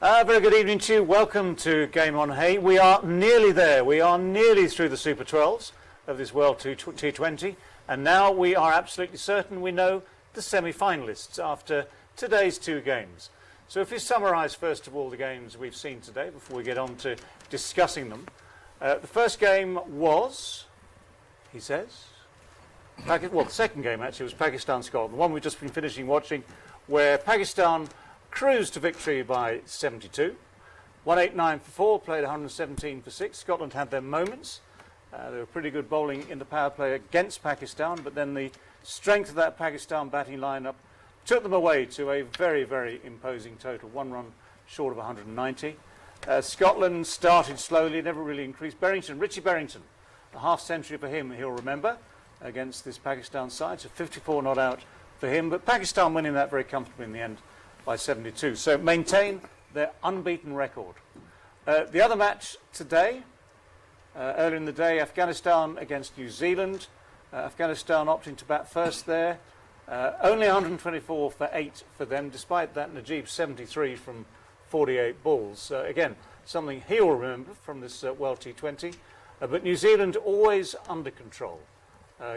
Very good evening to you. Welcome to Game on Hay. We are nearly there. We are nearly through the Super 12s of this World T20. And now we are absolutely certain we know the semi-finalists after today's two games. So if we summarise first of all the games we've seen today before we get on to discussing them. The first game was, he says, the second game actually was Pakistan-Scotland, the one we've just been finishing watching, where Pakistan cruised to victory by 72. 189 for 4, played 117 for 6. Scotland had their moments. They were pretty good bowling in the power play against Pakistan, but then the strength of that Pakistan batting lineup took them away to a very, very imposing total, 1 run short of 190. Scotland started slowly, never really increased. Richie Berrington, a half century for him, he'll remember, against this Pakistan side, so 54 not out for him, but Pakistan winning that very comfortably in the end by 72. So maintain their unbeaten record. The other match today, earlier in the day, Afghanistan against New Zealand. Afghanistan opting to bat first there. Only 124 for 8 for them, despite that Najib 73 from 48 balls. Again, something he'll remember from this World T20. But New Zealand always under control,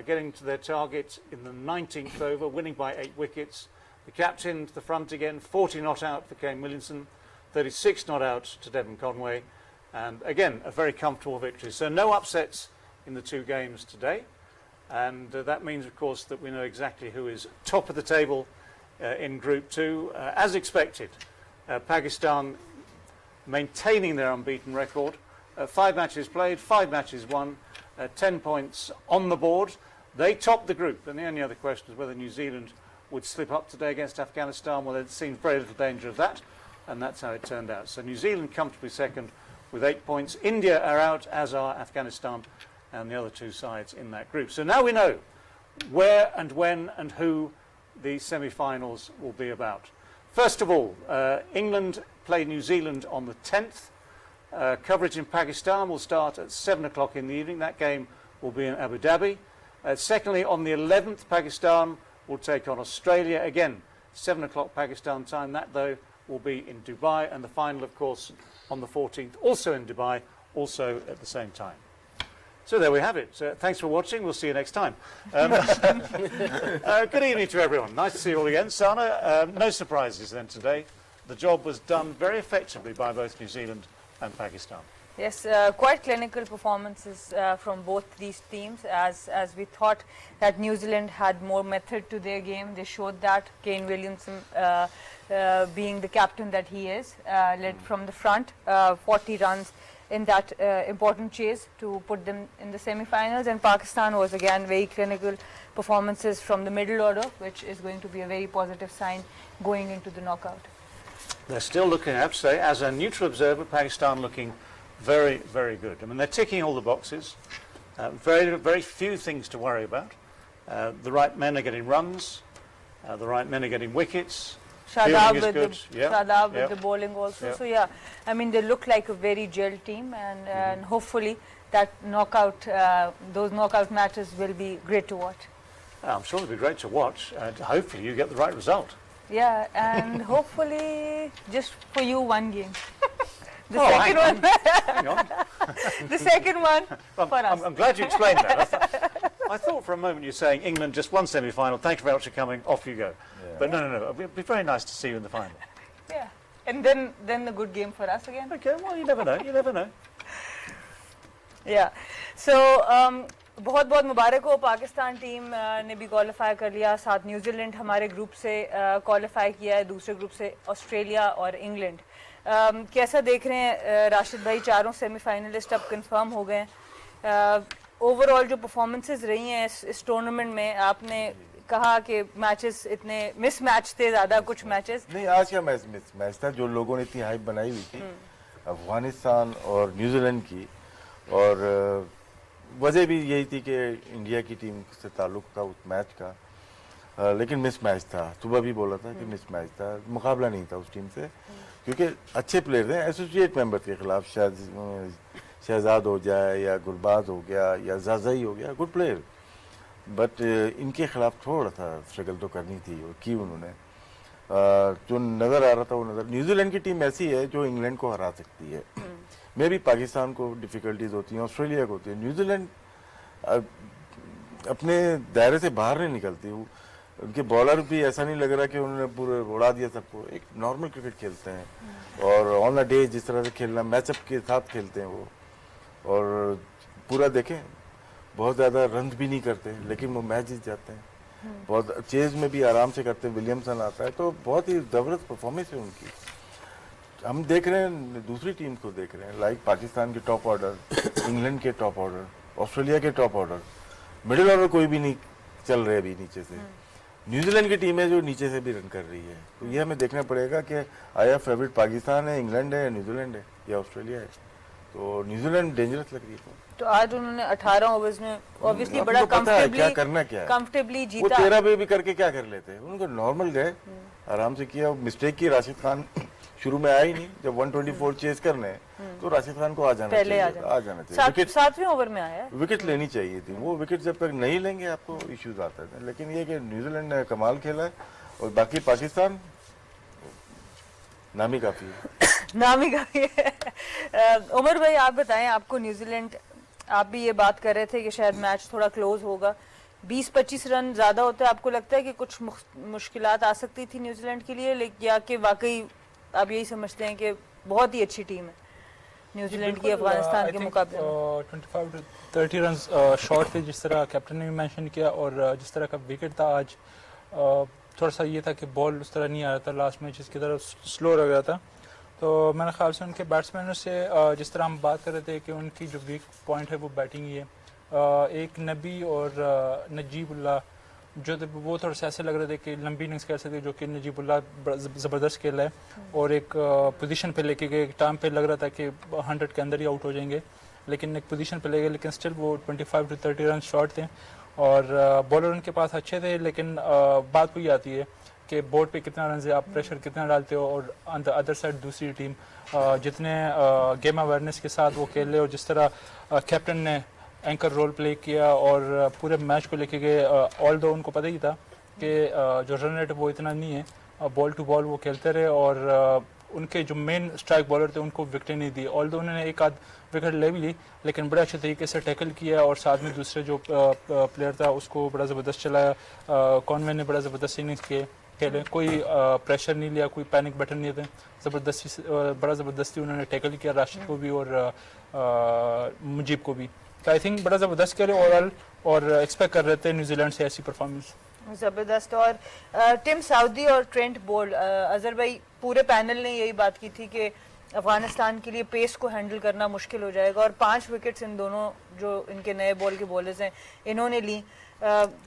getting to their target in the 19th over, winning by 8 wickets. The captain to the front again, 40 not out for Kane Williamson, 36 not out to Devon Conway, and again a very comfortable victory. So no upsets in the two games today, and that means of course that we know exactly who is top of the table in Group 2. As expected, Pakistan maintaining their unbeaten record, 5 matches played, 5 matches won, 10 points on the board. They topped the group, and the only other question is whether New Zealand would slip up today against Afghanistan. Well, it seemed very little danger of that, and that's how it turned out. So New Zealand comfortably second with 8 points. India are out, as are Afghanistan and the other two sides in that group. So now we know where and when and who the semi-finals will be about. First of all, England play New Zealand on the 10th. Coverage in Pakistan will start at 7 o'clock in the evening. That game will be in Abu Dhabi. Secondly, on the 11th, Pakistan will take on Australia, again 7 o'clock Pakistan time. That though will be in Dubai, and the final of course on the 14th, also in Dubai, also at the same time. So there we have it. Thanks for watching. We'll see you next time. Good evening to everyone. Nice to see you all again. Sana, no surprises then today. The job was done very effectively by both New Zealand and Pakistan. Yes, quite clinical performances from both these teams, as we thought that New Zealand had more method to their game. They showed that. Kane Williamson being the captain that he is, led from the front, 40 runs in that important chase to put them in the semi-finals, and Pakistan was again very clinical performances from the middle order, which is going to be a very positive sign going into the knockout. They're still looking, I have to say, as a neutral observer, Pakistan looking very, very good. I mean, they're ticking all the boxes. Very, very few things to worry about. The right men are getting runs. The right men are getting wickets. Shadab with the bowling also. Yeah. So yeah, I mean, they look like a very gelled team, and hopefully that those knockout matches will be great to watch. I'm sure it'll be great to watch, and hopefully you get the right result. Yeah, and hopefully just for you one game. The second one. Hang on. The second one for us. I'm glad you explained that. I thought for a moment you were saying England just won semi-final. Thank you very much for coming. Off you go. Yeah. But no. It'd be very nice to see you in the final. Yeah, and then the good game for us again. Okay. Well, you never know. You never know. Yeah. So बहुत बहुत मुबारक हो, Pakistan team ने भी qualify कर लिया. साथ New Zealand हमारे group से क्वालिफाई किया है, दूसरे ग्रुप से ऑस्ट्रेलिया और इंग्लैंड. कैसा देख रहे हैं राशिद भाई? चारों सेमीफाइनलिस्ट अब कंफर्म हो गए. ओवरऑल जो परफॉर्मेंसेस रही हैं इस टूर्नामेंट में, आपने कहा कि मैचेस इतने मिस मैच थे, ज़्यादा कुछ मैचेस नहीं. आज का मैच था जो लोगों ने इतनी हाइप बनाई हुई थी अफगानिस्तान और न्यूजीलैंड की, और वजह भी यही थी कि इंडिया की टीम से ताल्लुक़ था उस मैच का, लेकिन मिस मैच था. सुबह भी बोला था कि मिस मैच था, मुकाबला नहीं था उस टीम से, क्योंकि अच्छे प्लेयर थे. एसोसिएट मेंबर के खिलाफ शहजाद हो जाए या गुरबाज हो गया या जाज़ई हो गया, गुड प्लेयर, बट इनके खिलाफ थोड़ा था स्ट्रगल तो करनी थी और की उन्होंने. जो नजर आ रहा था वो नजर, न्यूजीलैंड की टीम ऐसी है जो इंग्लैंड को हरा सकती है। मे भी पाकिस्तान को डिफिकल्टीज होती हैं, ऑस्ट्रेलिया को होती है, न्यूजीलैंड अपने दायरे से बाहर नहीं निकलती। उनके बॉलर भी ऐसा नहीं लग रहा कि उन्होंने पूरे उड़ा दिया सबको, एक नॉर्मल क्रिकेट खेलते हैं और ऑन द डे जिस तरह से खेलना, मैचअप के साथ खेलते हैं वो, और पूरा देखें बहुत ज़्यादा रन भी नहीं करते लेकिन वो मैच जीत जाते हैं। बहुत चेज में भी आराम से करते हैं, विलियमसन आता है, तो बहुत ही ज़बरदस्त परफॉर्मेंस है उनकी। हम देख रहे हैं दूसरी टीम को देख रहे हैं, लाइक पाकिस्तान के टॉप ऑर्डर, इंग्लैंड के टॉप ऑर्डर, ऑस्ट्रेलिया के टॉप ऑर्डर, मिडिल ऑर्डर कोई भी नहीं चल रहे अभी नीचे से। न्यूजीलैंड की टीम है जो नीचे से भी रन कर रही है, तो ये हमें देखना पड़ेगा कि आया फेवरेट पाकिस्तान है, इंग्लैंड है, न्यूजीलैंड है या ऑस्ट्रेलिया है। तो न्यूजीलैंड डेंजरस लग रही है। तो आज उन्होंने 18 ओवर्स में ऑब्वियसली बड़ा क्या करना क्या है, कंफर्टेबली वो जीता। 13 पे भी करके क्या कर लेते हैं, उनको नॉर्मल गए, आराम से किया। मिस्टेक की राशिद खान शुरू में आया ही नहीं, जब 124 चेज करने तो राशिद खान को आ जाना चाहिए, 7वें ओवर में आया, विकेट लेनी चाहिए थी। वो विकेट जब तक नहीं लेंगे आपको इश्यूज आते थे, लेकिन ये कि न्यूजीलैंड ने कमाल खेला है और बाकी पाकिस्तान नामी काफी है। नामी काफी है। उमर भाई आप बताएं, आपको न्यूजीलैंड, आप भी ये बात कर रहे थे कि शायद मैच थोड़ा क्लोज होगा, 20-25 रन ज्यादा होते हैं, आपको लगता है कि कुछ मुश्किलात आ सकती थी न्यूजीलैंड के लिए, या कि वाकई आप यही समझते हैं कि बहुत ही अच्छी टीम है न्यूजीलैंड की अफगानिस्तान के मुकाबले में? 25 to 30 रन शॉर्ट थे, जिस तरह कैप्टन ने भी मेंशन किया, और जिस तरह का विकेट था आज, थोड़ा सा ये था कि बॉल उस तरह नहीं आ रहा था लास्ट में, जिसकी तरफ स्लो लग रहा था। तो मेरे ख्याल से उनके बैट्समैनों से जिस तरह हम बात कर रहे थे कि उनकी जो वीक पॉइंट है वो बैटिंग ही है, एक नबी और नजीबुल्लाह जो वो थोड़े से ऐसे लग रहे थे कि लंबी इनिंग्स खेल सकते, जो कि नजीबुल्लाह ज़बरदस्त खेल है, और एक पोजीशन पे लेके गए, एक टाइम पे लग रहा था कि 100 के अंदर ही आउट हो जाएंगे, लेकिन एक पोजीशन पे ले गए, लेकिन स्टिल वो 25 to 30 रन शॉर्ट थे, और बॉलर उनके पास अच्छे थे। लेकिन बात वही आती है कि बोर्ड पे कितना रन है, आप प्रेशर कितना डालते हो, और ऑन द अदर साइड दूसरी टीम जितने गेम अवेयरनेस के साथ वो खेल रहे, और जिस तरह कैप्टन ने एंकर रोल प्ले किया और पूरे मैच को लेके गए, ऑल दो उनको पता ही था कि जो रन रेट वो इतना नहीं है, बॉल टू बॉल वो खेलते रहे, और उनके जो मेन स्ट्राइक बॉलर थे उनको विकेट नहीं दी, ऑल दो उन्होंने एक आध विकेट ले भी ली, लेकिन बड़े अच्छे तरीके से टैकल किया, और साथ में दूसरे जो प्लेयर था उसको बड़ा ज़बरदस्त चलाया। कॉनवे ने बड़ा ज़बरदस्त इनिंग्स खेले, कोई प्रेशर नहीं लिया, कोई पैनिक बटन नहीं थे, बड़ा ज़बरदस्ती उन्होंने टैकल किया, राशिद को भी और मुजीब को भी। तो आई थिंक बड़ा ज़बरदस्त खेले ओवरऑल, और एक्सपेक्ट कर रहे थे न्यूजीलैंड से ऐसी परफॉर्मेंस। ज़बरदस्त। और टिम साउदी और ट्रेंट बोल्ट, अजहर भाई पूरे पैनल ने यही बात की थी कि अफगानिस्तान के लिए पेस को हैंडल करना मुश्किल हो जाएगा, और 5 विकेट्स इन दोनों जो इनके नए बॉल के बॉलर्स हैं इन्होंने ली,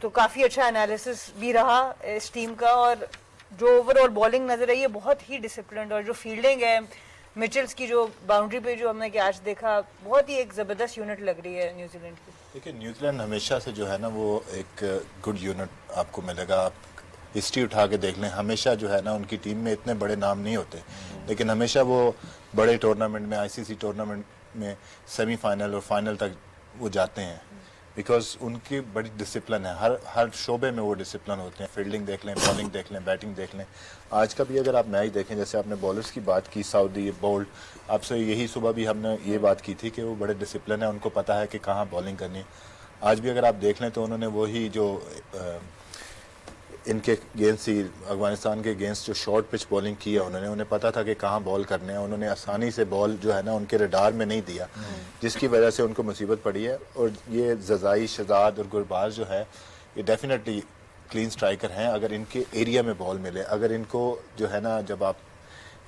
तो काफ़ी अच्छा एनालिसिस भी रहा इस टीम का, और जो ओवरऑल बॉलिंग नजर आई है बहुत ही डिसिप्लिन्ड, और जो फील्डिंग है मिचेल्स की, जो बाउंड्री पे जो हमने कैच देखा, बहुत ही एक ज़बरदस्त यूनिट लग रही है न्यूजीलैंड की। देखिए न्यूजीलैंड हमेशा से जो है ना वो एक गुड यूनिट आपको मिलेगा, आप हिस्ट्री उठा के देख लें, हमेशा जो है ना उनकी टीम में इतने बड़े नाम नहीं होते, लेकिन हमेशा वो बड़े टूर्नामेंट में, आईसीसी टूर्नामेंट में सेमीफाइनल और फाइनल तक वो जाते हैं, बिकॉज उनकी बड़ी डिसिप्लिन है, हर शोबे में वो डिसिप्लिन होते हैं। फील्डिंग देख लें, बॉलिंग देख लें, बैटिंग देख लें। आज का भी अगर आप मैच देखें, जैसे आपने बॉलर्स की बात की, साउदी बोल्ट, आपसे यही सुबह भी हमने ये बात की थी कि वो बड़े डिसिप्लिन है, उनको पता है कि कहाँ बॉलिंग करनी है। आज भी अगर आप देख लें तो उन्होंने वही जो इनके अगेंस्ट ही, अफगानिस्तान के अगेंस्ट जो शॉर्ट पिच बॉलिंग की है उन्होंने, उन्हें पता था कि कहाँ बॉल करने हैं, उन्होंने आसानी से बॉल जो है ना उनके रडार में नहीं दिया, जिसकी वजह से उनको मुसीबत पड़ी है। और ये जज़ाई, शहजाद और गुरबाज जो है ये डेफिनेटली क्लीन स्ट्राइकर हैं, अगर इनके एरिया में बॉल मिले, अगर इनको जो है ना, जब आप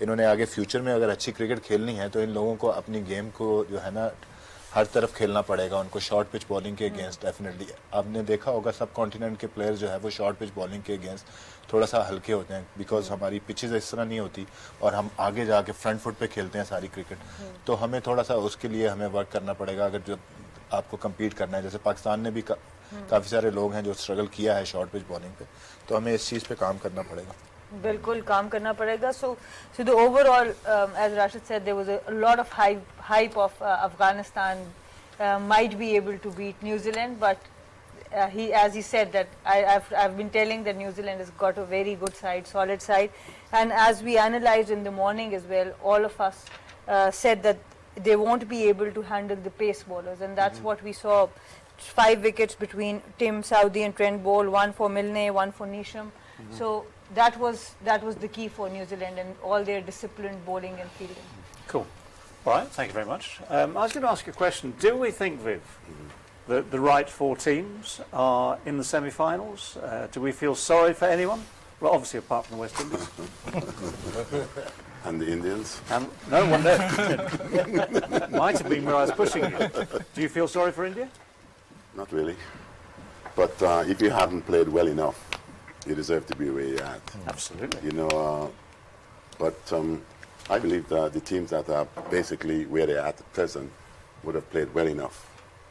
इन्होंने आगे फ्यूचर में अगर अच्छी क्रिकेट खेलनी है तो इन लोगों को अपनी गेम को जो है ना हर तरफ खेलना पड़ेगा उनको, शॉर्ट पिच बॉलिंग के अगेंस्ट। डेफिनेटली आपने देखा होगा सब कॉन्टिनेंट के प्लेयर्स जो है वो शॉर्ट पिच बॉलिंग के अगेंस्ट थोड़ा सा हल्के होते हैं, बिकॉज हमारी पिचेस इस तरह नहीं होती और हम आगे जाके फ्रंट फुट पे खेलते हैं सारी क्रिकेट, तो हमें थोड़ा सा उसके लिए हमें वर्क करना पड़ेगा अगर जो आपको कम्पीट करना है। जैसे पाकिस्तान ने भी काफ़ी सारे लोग हैं जो स्ट्रगल किया है शॉर्ट पिच बॉलिंग पे, तो हमें इस चीज़ पे काम करना पड़ेगा। बिल्कुल काम करना पड़ेगा। So the overall as Rashid said there was a lot of hype of Afghanistan might be able to beat New Zealand, but as he said that I've been telling that New Zealand has got a very good side, solid side, and as we analysed in the morning as well, all of us said that they won't be able to handle the pace bowlers, and that's what we saw. 5 wickets between Tim Southee and Trent Boult, 1 for Milne, 1 for Neesham. So that was the key for New Zealand and all their disciplined bowling and fielding. Cool. All right, thank you very much. I was going to ask you a question. Do we think, Viv, that the right 4 teams are in the semi-finals? Do we feel sorry for anyone? Well, obviously apart from the West Indies. And the Indians? No one there. Might have been where I was pushing you. Do you feel sorry for India? Not really. But if you haven't played well enough, you deserve to be where you're at. Absolutely. You know, but I believe that the teams that are basically where they're at present would have played well enough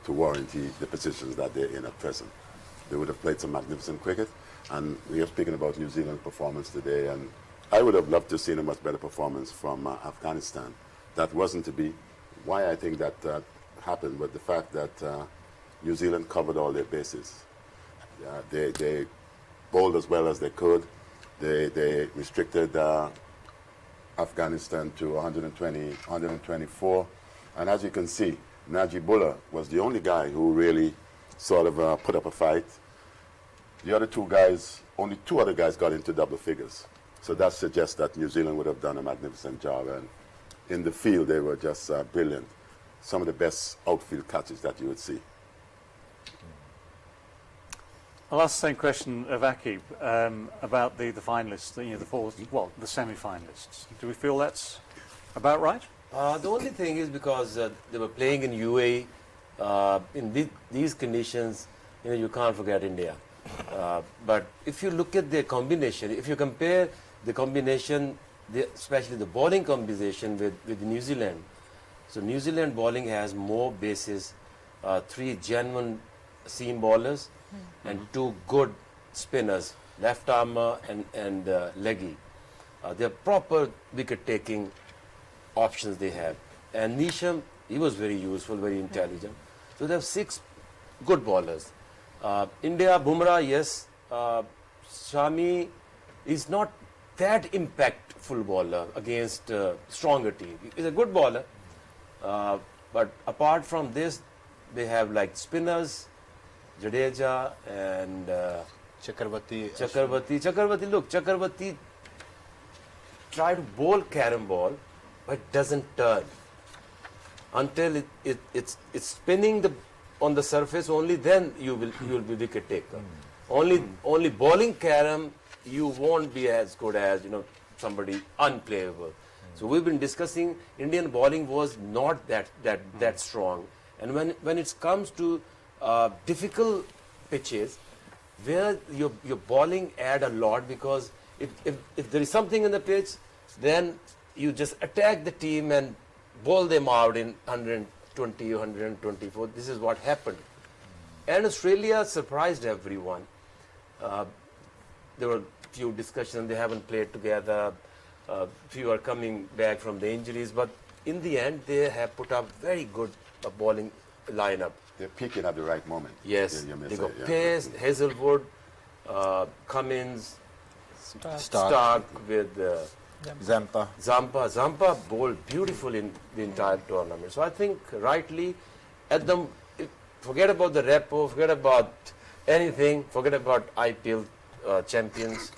to warranty the positions that they're in at present. They would have played some magnificent cricket. And we are speaking about New Zealand's performance today, and I would have loved to have seen a much better performance from Afghanistan. That wasn't to be. Why I think that happened was the fact that New Zealand covered all their bases. They bowled as well as they could. They restricted Afghanistan to 120, 124. And as you can see, Najibullah was the only guy who really sort of put up a fight. The other 2 guys, only 2 other guys got into double figures. So that suggests that New Zealand would have done a magnificent job. And in the field, they were just brilliant. Some of the best outfield catches that you would see. I'll ask the same question of Aaqib about the finalists, the semi-finalists. Do we feel that's about right? The only thing is because they were playing in UAE, in these conditions, you can't forget India. But if you look at their combination, if you compare the combination, especially the bowling combination with New Zealand, so New Zealand bowling has more bases, 3 genuine seam bowlers and 2 good spinners, left armer and leggy. They're proper wicket-taking options they have. And Neesham, he was very useful, very intelligent. So they have 6 good bowlers. India, Bumrah, yes. Shami is not that impactful bowler against stronger team. He's a good bowler, but apart from this, they have like spinners, Jadeja and Chakravarti. Look, Chakravarti tried to bowl carom ball, but doesn't turn until it's spinning on the surface. Only then you will be wicket taker. Only bowling carom, you won't be as good as somebody unplayable. So we've been discussing Indian bowling was not that strong, and when it comes to difficult pitches where your bowling add a lot, because if there is something in the pitch, then you just attack the team and bowl them out in 120 or 124. This is what happened. And Australia surprised everyone. There were few discussions, they haven't played together, few are coming back from the injuries, but in the end they have put up very good bowling lineup. They're peaking at the right moment. Yes, you may they say, got yeah. Pace, Hazelwood, Cummins, Stark with Zampa bowled beautiful in the entire tournament. So I think rightly, forget about the repo, forget about anything, forget about IPL champions.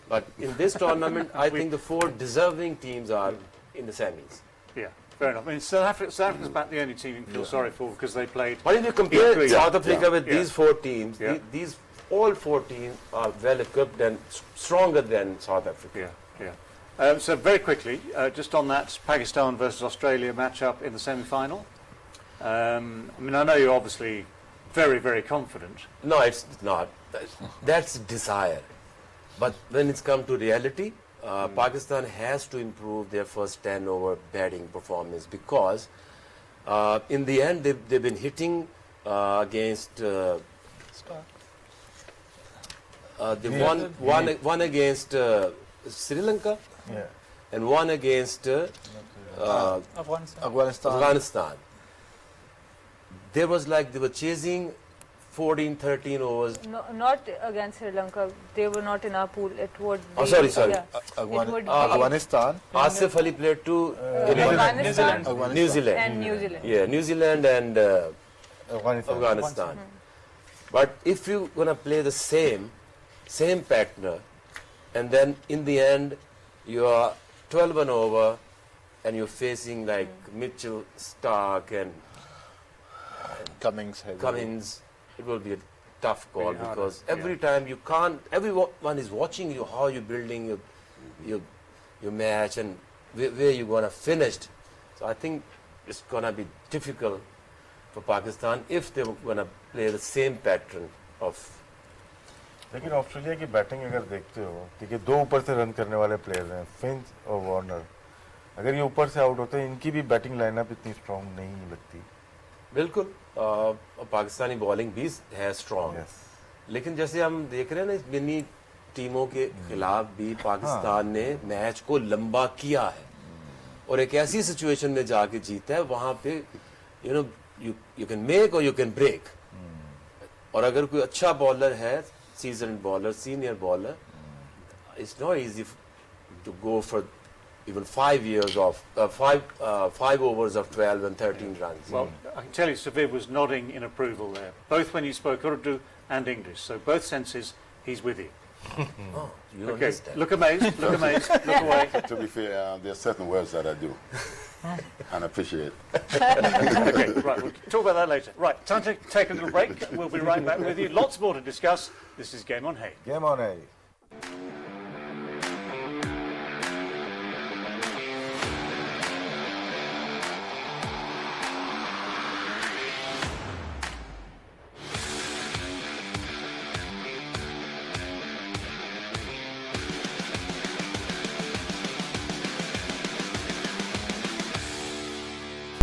But in this tournament, I think the 4 deserving teams are in the semis. Yeah, fair enough. I mean, South Africa's about the only team you can feel sorry for because they played. But if you compare equally. South Africa with Yeah. these 4 teams, Yeah. all 4 teams are well equipped and stronger than South Africa. Yeah. So very quickly, just on that Pakistan versus Australia matchup in the semi-final. I mean, I know you're obviously very, very confident. No, it's not. That's desire. But when it's come to reality, Pakistan has to improve their first 10 over batting performance, because in the end they've been hitting against they won against Sri Lanka and one against Afghanistan. Afghanistan. There was like they were chasing 14, 13 overs. No, not against Sri Lanka. They were not in our pool. It would. Oh, be, sorry. Yeah. It would be Afghanistan. Asif Ali played to Afghanistan New Zealand. and New Zealand. Yeah, New Zealand and Afghanistan. Afghanistan. But if you're going to play the same partner, and then in the end you are 12 and over, and you're facing like Mitchell, Stark, and Cummings. it will be a tough call because every time you can't. Everyone is watching you how you're building your match and where you're going to finish. So I think it's going to be difficult for Pakistan if they were going to play the same pattern of. लेकिन Australia की batting अगर देखते हो ठीक है, 2 ऊपर से run करने वाले प्लेयर हैं, फिंच और वार्नर। अगर ये ऊपर से आउट होते हैं, इनकी भी बैटिंग लाइनअप इतनी स्ट्रांग नहीं लगती। बिल्कुल पाकिस्तानी बॉलिंग भी है स्ट्रांग, लेकिन जैसे हम देख रहे हैं ना इस मिनी टीमों के खिलाफ भी पाकिस्तान ने मैच को लंबा किया है और एक ऐसी सिचुएशन में जाके जीता है वहां पे यू कैन मेक और यू कैन ब्रेक। और अगर कोई अच्छा बॉलर है, season bowler, senior bowler, it's not easy to go for even 5 years of 5 overs of 12 and 13 runs. Well, I can tell you, Javed was nodding in approval there, both when you spoke Urdu and English. So both senses, he's with you. Oh, you Okay, understand. look amazed, look amazed, look away. To be fair, there are certain words that I do and appreciate. Okay, right, we'll talk about that later. Right, time to take a little break. We'll be right back with you. Lots more to discuss. This is Game on Hay. Game on है।